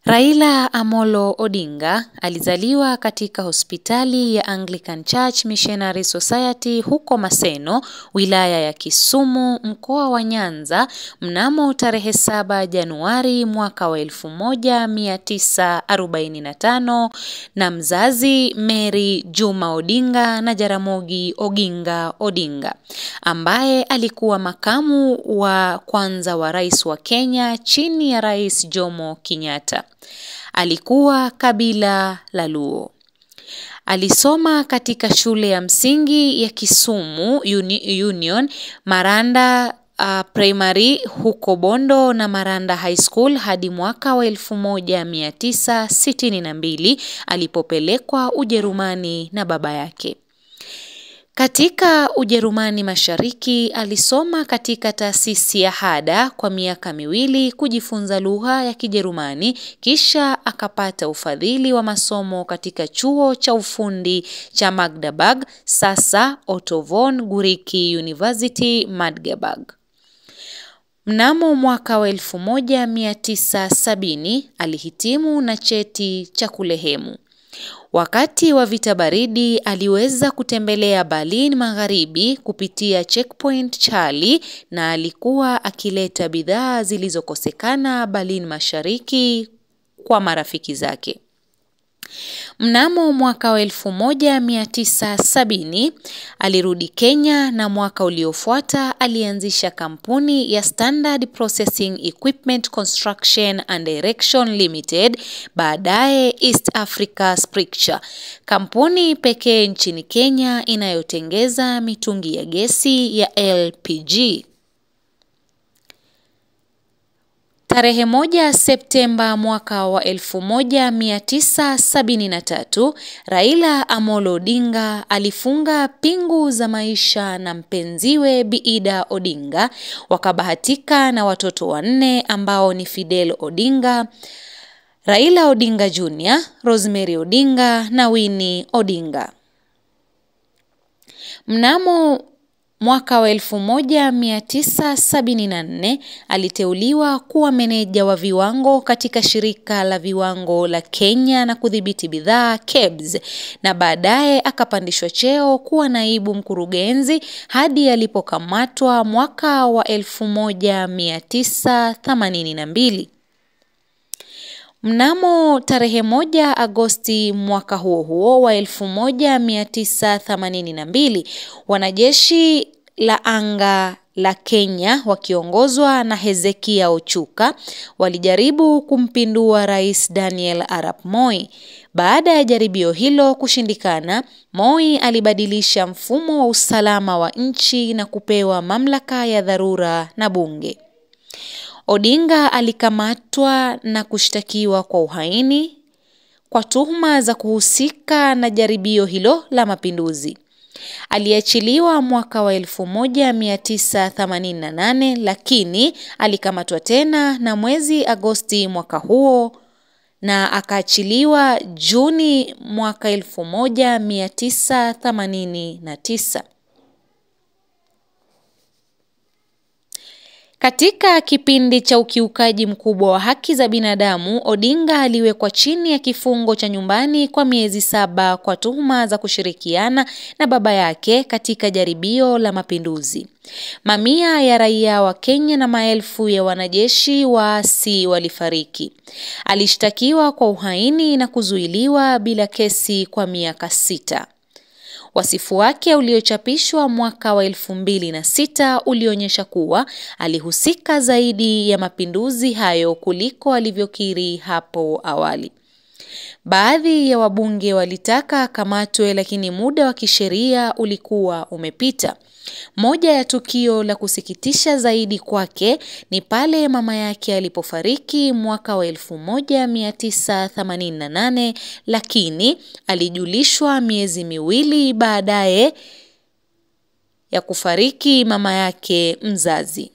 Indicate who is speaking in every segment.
Speaker 1: Raila Amolo Odinga alizaliwa katika hospitali ya Anglican Church Missionary Society huko Maseno, wilaya ya Kisumu, mkoa wa Nyanza, mnamo tarehe 7 Januari mwaka wa 1945 na mzazi Mary Juma Odinga na Jaramogi Oginga Odinga, ambaye alikuwa makamu wa kwanza wa rais wa Kenya chini ya Rais Jomo Kenyatta. Alikuwa kabila la Luo. Alisoma katika shule ya msingi ya Kisumu Union, Maranda Primary huko Bondo na Maranda High School hadi mwaka wa 1962 alipopelekwa Ujerumani na baba yake. Katika Ujerumani Mashariki alisoma katika taasisi ya Hada kwa miaka 2 kujifunza lugha ya Kijerumani, kisha akapata ufadhili wa masomo katika chuo cha ufundi cha Magdeburg, sasa Otto von Guericke University Magdeburg. Mnamo mwaka wa 1970 alihitimu na cheti cha kulehemu. Wakati wa vita baridi aliweza kutembelea Berlin Magharibi kupitia Checkpoint Charlie na alikuwa akileta bidhaa zilizokosekana Berlin Mashariki kwa marafiki zake. Mnamo mwaka wa 1970 alirudi Kenya na mwaka uliofuata alianzisha kampuni ya Standard Processing Equipment Construction and Erection Limited, baadaye East Africa Structure, kampuni pekee nchini Kenya inayotengeza mitungi ya gesi ya LPG. Tarehe 1 Septemba mwaka wa 1973, Raila Amolo Odinga alifunga pingu za maisha na mpenziwe Bi Ida Odinga. Wakabahatika na watoto 4 ambao ni Fidel Odinga, Raila Odinga Jr., Rosemary Odinga na Winnie Odinga. Mnamo mwaka wa 1974 aliteuliwa kuwa meneja wa viwango katika shirika la viwango la Kenya na kudhibiti bidhaa KEBS, na baadaye akapandishwa cheo kuwa naibu mkurugenzi hadi alipokamatwa mwaka wa 1982. Mnamo tarehe 1 Agosti mwaka huo wa 1982, wanajeshi la anga la Kenya wakiongozwa na Hezekia Ochuka walijaribu kumpindua Rais Daniel Arap Moi. Baada ya jaribio hilo kushindikana, Moi alibadilisha mfumo wa usalama wa nchi na kupewa mamlaka ya dharura na bunge. Odinga alikamatwa na kushtakiwa kwa uhaini kwa tuhuma za kuhusika na jaribio hilo la mapinduzi. Aliachiliwa mwaka wa 1988, lakini alikamatwa tena na mwezi Agosti mwaka huo na akaachiliwa Juni mwaka 1989. Katika kipindi cha ukiukaji mkubwa wa haki za binadamu, Odinga aliwekwa chini ya kifungo cha nyumbani kwa miezi 7 kwa tuhuma za kushirikiana na baba yake katika jaribio la mapinduzi. Mamia ya raia wa Kenya na maelfu ya wanajeshi waasi walifariki. Alishtakiwa kwa uhaini na kuzuiliwa bila kesi kwa miaka 6. Wasifu wake uliochapishwa mwaka wa 2006 ulionyesha kuwa alihusika zaidi ya mapinduzi hayo kuliko alivyokiri hapo awali. Baadhi ya wabunge walitaka akamatwe, lakini muda wa kisheria ulikuwa umepita. Moja ya tukio la kusikitisha zaidi kwake ni pale mama yake alipofariki mwaka wa 1988, lakini alijulishwa miezi 2 baadaye ya kufariki mama yake mzazi.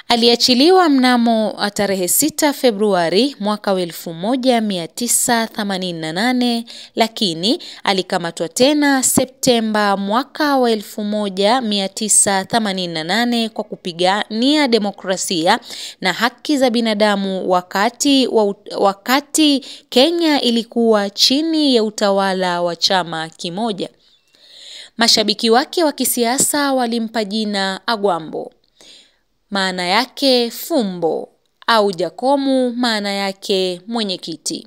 Speaker 1: Aliachiliwa mnamo tarehe 6 Februari mwaka 1988, lakini alikamatwa tena Septemba mwaka wa 1988 kwa kupigania demokrasia na haki za binadamu wakati Kenya ilikuwa chini ya utawala wa chama kimoja. Mashabiki wake wa kisiasa walimpa jina Agwambo, maana yake fumbo, au Jakomu, maana yake mwenyekiti.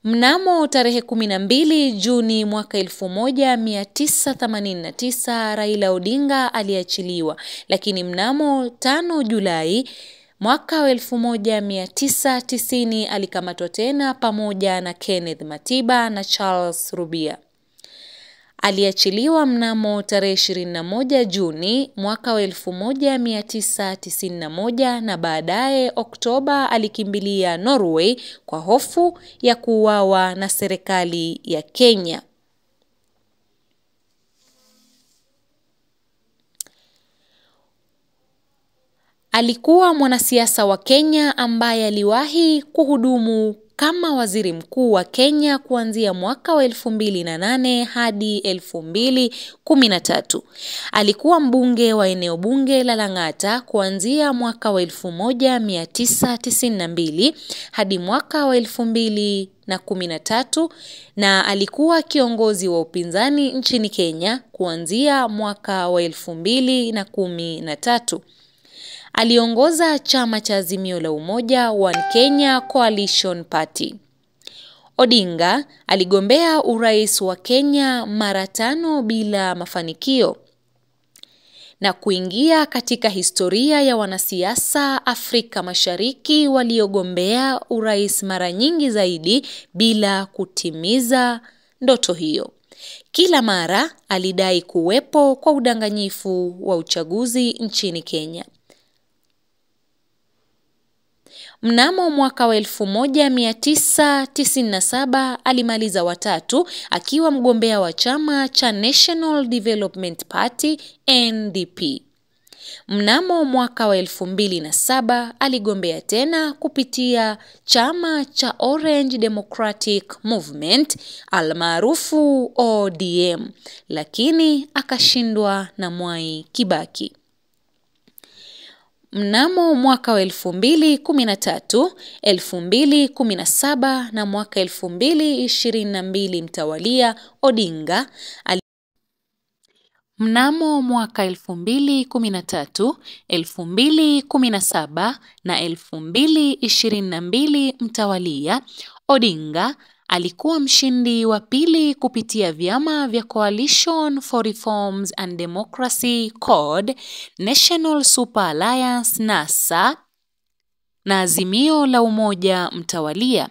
Speaker 1: Mnamo tarehe 12 Juni mwaka 1989 Raila Odinga aliachiliwa, lakini mnamo 5 Julai mwaka 1990 alikamatwa tena pamoja na Kenneth Matiba na Charles Rubia. Aliachiliwa mnamo tarehe 21 Juni mwaka 1991 na baadaye Oktoba alikimbilia Norway kwa hofu ya kuuawa na serikali ya Kenya. Alikuwa mwanasiasa wa Kenya ambaye aliwahi kuhudumu kama waziri mkuu wa Kenya kuanzia mwaka wa 2008 hadi 2013. Alikuwa mbunge wa eneo bunge la Lang'ata kuanzia mwaka wa 1992 hadi mwaka wa 2013 na alikuwa kiongozi wa upinzani nchini Kenya kuanzia mwaka wa 2013. Aliongoza chama cha Azimio la Umoja One Kenya Coalition Party. Odinga aligombea urais wa Kenya mara 5 bila mafanikio na kuingia katika historia ya wanasiasa Afrika Mashariki waliogombea urais mara nyingi zaidi bila kutimiza ndoto hiyo. Kila mara alidai kuwepo kwa udanganyifu wa uchaguzi nchini Kenya. Mnamo mwaka wa 1997 alimaliza watatu akiwa mgombea wa chama cha National Development Party NDP. Mnamo mwaka wa 2007 aligombea tena kupitia chama cha Orange Democratic Movement almaarufu ODM, lakini akashindwa na Mwai Kibaki. Mnamo mwaka wa 2013, 2017 na mwaka 2022 mtawalia Odinga Mnamo mwaka 2013, 2017 na 2022 mtawalia, Odinga alikuwa mshindi wa pili kupitia vyama vya Coalition for Reforms and Democracy CORD, National Super Alliance NASA na Azimio la Umoja mtawalia.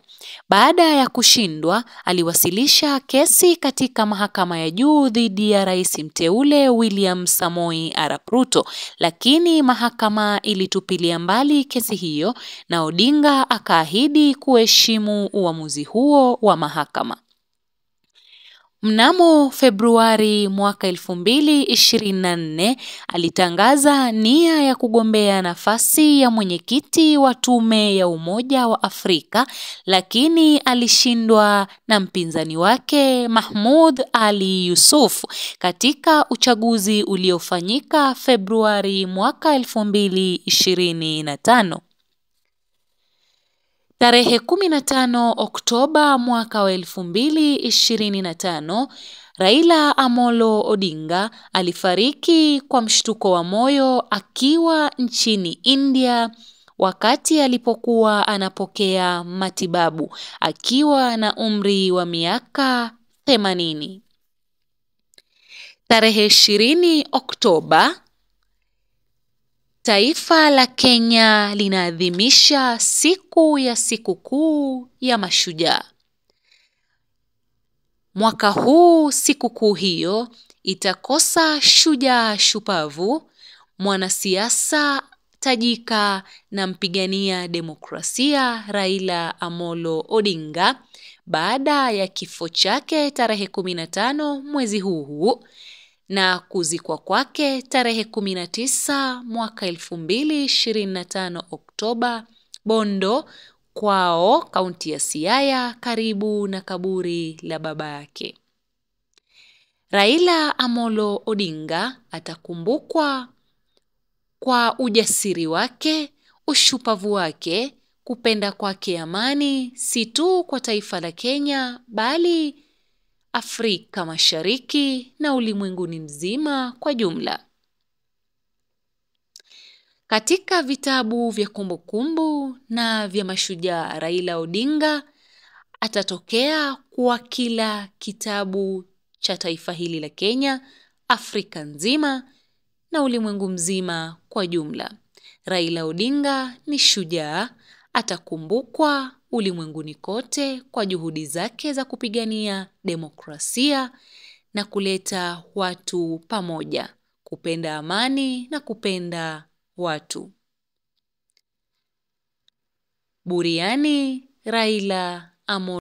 Speaker 1: Baada ya kushindwa, aliwasilisha kesi katika mahakama ya juu dhidi ya rais mteule William Samoei Arap Ruto, lakini mahakama ilitupilia mbali kesi hiyo na Odinga akaahidi kuheshimu uamuzi huo wa mahakama. Mnamo Februari mwaka 2024 alitangaza nia ya kugombea nafasi ya mwenyekiti wa Tume ya Umoja wa Afrika, lakini alishindwa na mpinzani wake Mahmoud Ali Yusuf katika uchaguzi uliofanyika Februari mwaka 2025. Tarehe 15 Oktoba mwaka wa 2025, Raila Amolo Odinga alifariki kwa mshtuko wa moyo akiwa nchini India wakati alipokuwa anapokea matibabu akiwa na umri wa miaka 80. Tarehe 20 Oktoba, taifa la Kenya linaadhimisha siku ya sikukuu ya mashujaa. Mwaka huu sikukuu hiyo itakosa shujaa shupavu, mwanasiasa tajika na mpigania demokrasia Raila Amolo Odinga baada ya kifo chake tarehe 15 mwezi huu. na kuzikwa kwake tarehe 19 mwaka 2025 Oktoba, Bondo kwao, kaunti ya Siaya, karibu na kaburi la baba yake. Raila Amolo Odinga atakumbukwa kwa ujasiri wake, ushupavu wake, kupenda kwake amani, si tu kwa taifa la Kenya, bali Afrika Mashariki na ulimwenguni mzima kwa jumla. Katika vitabu vya kumbukumbu na vya mashujaa, Raila Odinga atatokea kwa kila kitabu cha taifa hili la Kenya, Afrika nzima na ulimwengu mzima kwa jumla. Raila Odinga ni shujaa, atakumbukwa ulimwenguni kote kwa juhudi zake za kupigania demokrasia na kuleta watu pamoja, kupenda amani na kupenda watu. Buriani Raila Amolo